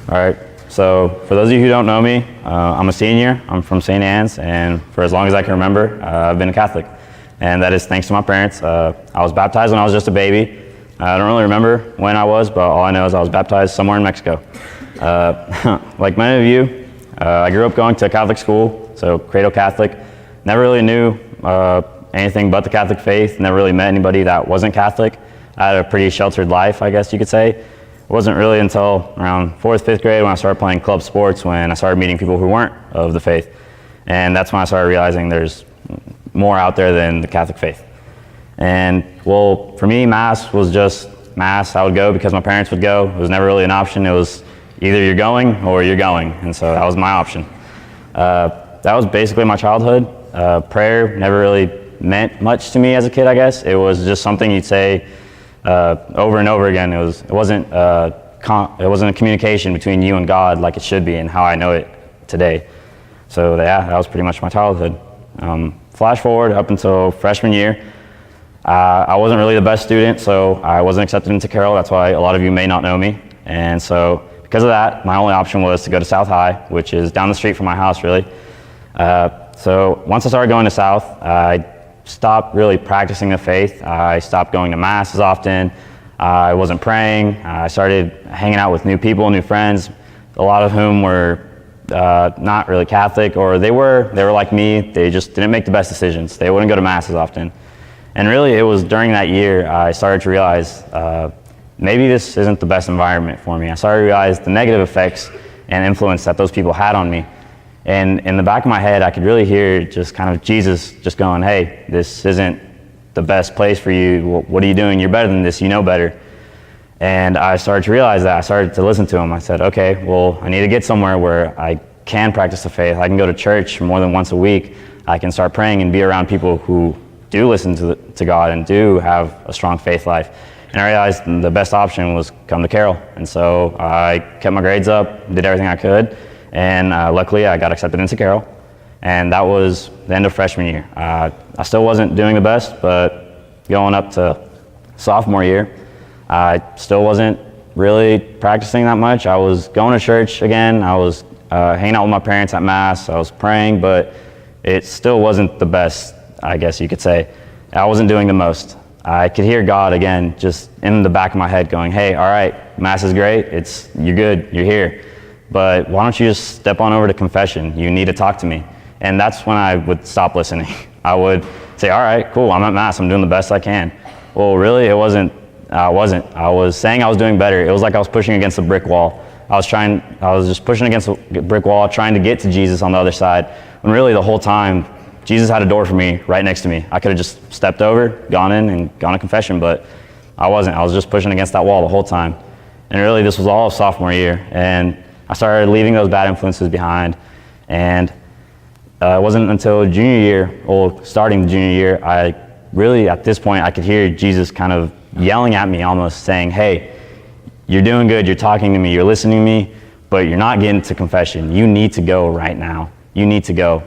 All right, so for those of you who don't know me, I'm a senior. I'm from St. Anne's, and for as long as I can remember, I've been a Catholic. And that is thanks to my parents. I was baptized when I was just a baby. I don't really remember when I was, but all I know is I was baptized somewhere in Mexico. Like many of you, I grew up going to a Catholic school, so Credo Catholic. Never really knew anything but the Catholic faith. Never really met anybody that wasn't Catholic. I had a pretty sheltered life, I guess you could say. It wasn't really until around 4th, 5th grade when I started playing club sports when I started meeting people who weren't of the faith. And that's when I started realizing there's more out there than the Catholic faith. And well, for me, Mass was just Mass. I would go because my parents would go. It was never really an option. It was either you're going or you're going. And so that was my option. That was basically my childhood. Prayer never really meant much to me as a kid, I guess. It was just something you'd say over and over again. It wasn't a communication between you and God like it should be and how I know it today. So yeah, that was pretty much my childhood. Flash forward up until freshman year, I wasn't really the best student, so I wasn't accepted into Carroll. That's why a lot of you may not know me. And so because of that, my only option was to go to South High, which is down the street from my house, really. So once I started going to South, I stopped really practicing the faith. I stopped going to Mass as often. I wasn't praying. I started hanging out with new people, new friends, a lot of whom were not really Catholic, or they were like me. They just didn't make the best decisions. They wouldn't go to Mass as often. And really, it was during that year I started to realize maybe this isn't the best environment for me. I started to realize the negative effects and influence that those people had on me. And in the back of my head, I could really hear just kind of Jesus just going, hey, this isn't the best place for you. What are you doing? You're better than this. You know better. And I started to realize that. I started to listen to him. I said, okay, well, I need to get somewhere where I can practice the faith. I can go to church more than once a week. I can start praying and be around people who do listen to God and do have a strong faith life. And I realized the best option was come to Carroll. And so I kept my grades up, did everything I could. And luckily, I got accepted into Carroll, and that was the end of freshman year. I still wasn't doing the best, but going up to sophomore year, I still wasn't really practicing that much. I was going to church again. I was hanging out with my parents at Mass. I was praying, but it still wasn't the best, I guess you could say. I wasn't doing the most. I could hear God again just in the back of my head going, hey, all right, Mass is great. You're good. You're here. But why don't you just step on over to confession? You need to talk to me. And that's when I would stop listening. I would say, all right, cool, I'm at Mass, I'm doing the best I can. Well, really, I wasn't. I was saying I was doing better. It was like I was pushing against a brick wall. I was just pushing against a brick wall, trying to get to Jesus on the other side. When really the whole time, Jesus had a door for me right next to me. I could have just stepped over, gone in, and gone to confession, but I wasn't. I was just pushing against that wall the whole time. And really, this was all of sophomore year. And I started leaving those bad influences behind, and it wasn't until junior year, or starting the junior year, I really, at this point, I could hear Jesus kind of yelling at me, almost saying, hey, you're doing good, you're talking to me, you're listening to me, but you're not getting to confession. You need to go right now. You need to go.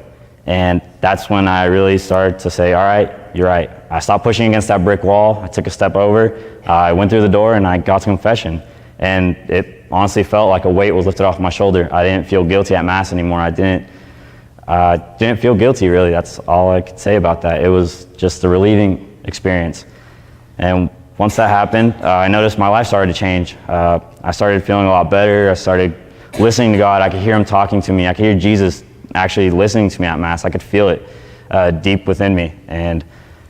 And that's when I really started to say, all right, you're right. I stopped pushing against that brick wall. I took a step over. I went through the door and I got to confession. And it honestly felt like a weight was lifted off my shoulder. I didn't feel guilty at Mass anymore. I didn't feel guilty, really. That's all I could say about that. It was just a relieving experience. And once that happened, I noticed my life started to change. I started feeling a lot better. I started listening to God. I could hear him talking to me. I could hear Jesus actually listening to me at Mass. I could feel it deep within me. And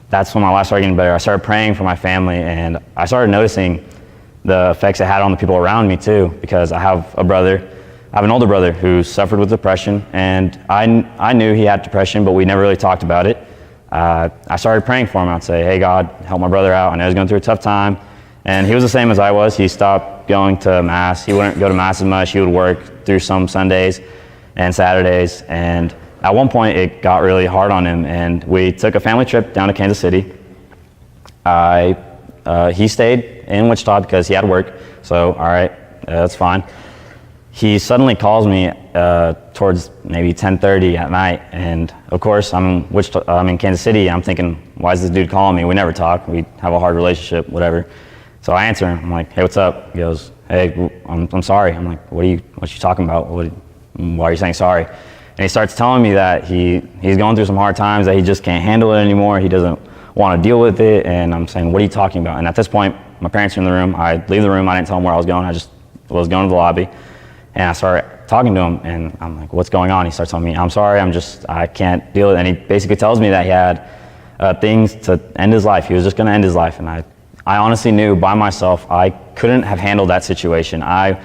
that's when my life started getting better. I started praying for my family, and I started noticing the effects it had on the people around me too, because I have an older brother who suffered with depression, and I knew he had depression, but we never really talked about it. I started praying for him. I'd say, hey, God, help my brother out. I know he's going through a tough time. And he was the same as I was. He stopped going to Mass. He wouldn't go to Mass as much. He would work through some Sundays and Saturdays. And at one point, it got really hard on him, and we took a family trip down to Kansas City. He stayed in Wichita because he had work, so all right, that's fine. He suddenly calls me towards maybe 10:30 at night, and of course I'm in Kansas City. I'm thinking, why is this dude calling me? We never talk. We have a hard relationship, whatever. So I answer him. I'm like, hey, what's up? He goes, hey, I'm sorry. I'm like, what you talking about? Why are you saying sorry? And he starts telling me that he's going through some hard times, that he just can't handle it anymore. He doesn't want to deal with it. And I'm saying, what are you talking about? And at this point, my parents are in the room. I leave the room. I didn't tell them where I was going. I just was going to the lobby. And I started talking to him, and I'm like, what's going on? He starts telling me, I'm sorry, I can't deal with it. And he basically tells me that he had things to end his life. He was just going to end his life. And I honestly knew by myself I couldn't have handled that situation. I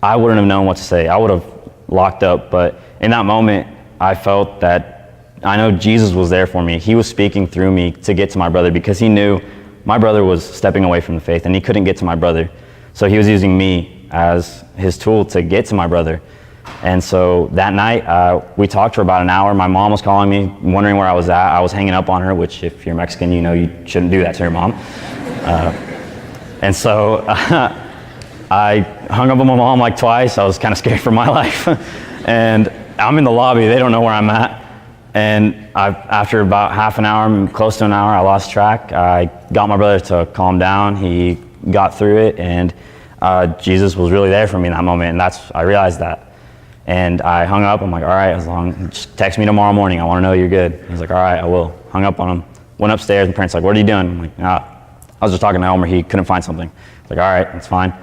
wouldn't have known what to say. I would have locked up. But in that moment, I felt that I know Jesus was there for me. He was speaking through me to get to my brother, because he knew my brother was stepping away from the faith and he couldn't get to my brother. So he was using me as his tool to get to my brother. And so that night, we talked for about an hour. My mom was calling me, wondering where I was at. I was hanging up on her, which if you're Mexican, you know you shouldn't do that to your mom. And so I hung up on my mom like twice. I was kind of scared for my life. And I'm in the lobby. They don't know where I'm at. And after about half an hour, close to an hour, I lost track. I got my brother to calm down. He got through it, and Jesus was really there for me in that moment, and I realized that. And I hung up. I'm like, all right, just text me tomorrow morning. I want to know you're good. He's like, all right, I will. Hung up on him. Went upstairs. My parents like, what are you doing? I'm like, I was just talking to Elmer. He couldn't find something. He's like, all right, that's fine.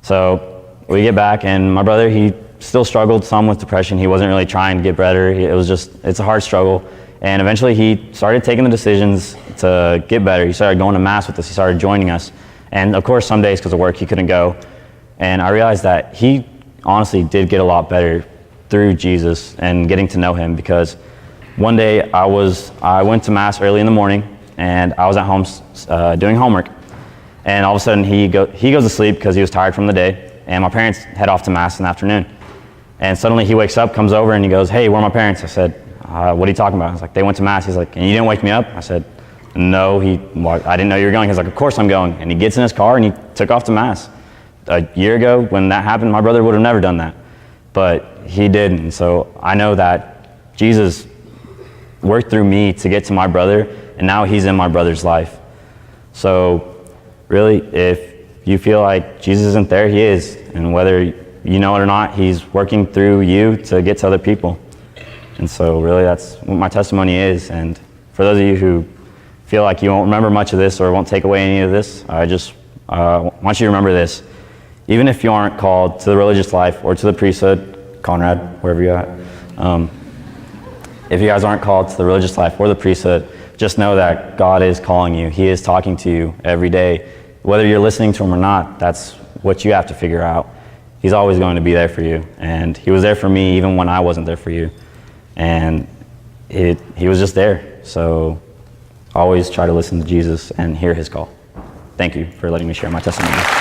So we get back, and my brother, he still struggled some with depression. He wasn't really trying to get better. It's a hard struggle. And eventually he started taking the decisions to get better. He started going to mass with us. He started joining us. And of course, some days because of work, he couldn't go. And I realized that he honestly did get a lot better through Jesus and getting to know him, because one day I went to mass early in the morning, and I was at home doing homework. And all of a sudden he goes to sleep because he was tired from the day. And my parents head off to mass in the afternoon. And suddenly he wakes up, comes over, and he goes, hey, where are my parents? I said, what are you talking about? I was like, they went to mass. He's like, and you didn't wake me up? I said, no, I didn't know you were going. He's like, of course I'm going. And he gets in his car and he took off to mass. A year ago, when that happened, my brother would have never done that. But he did. And so I know that Jesus worked through me to get to my brother, and now he's in my brother's life. So really, if you feel like Jesus isn't there, he is. And whether you know it or not, he's working through you to get to other people. And so really, that's what my testimony is. And for those of you who feel like you won't remember much of this or won't take away any of this, I just want you to remember this. Even if you aren't called to the religious life or to the priesthood, Conrad, wherever you're at, if you guys aren't called to the religious life or the priesthood, just know that God is calling you. He is talking to you every day. Whether you're listening to him or not, that's what you have to figure out. He's always going to be there for you. And he was there for me even when I wasn't there for you. And he was just there. So always try to listen to Jesus and hear his call. Thank you for letting me share my testimony.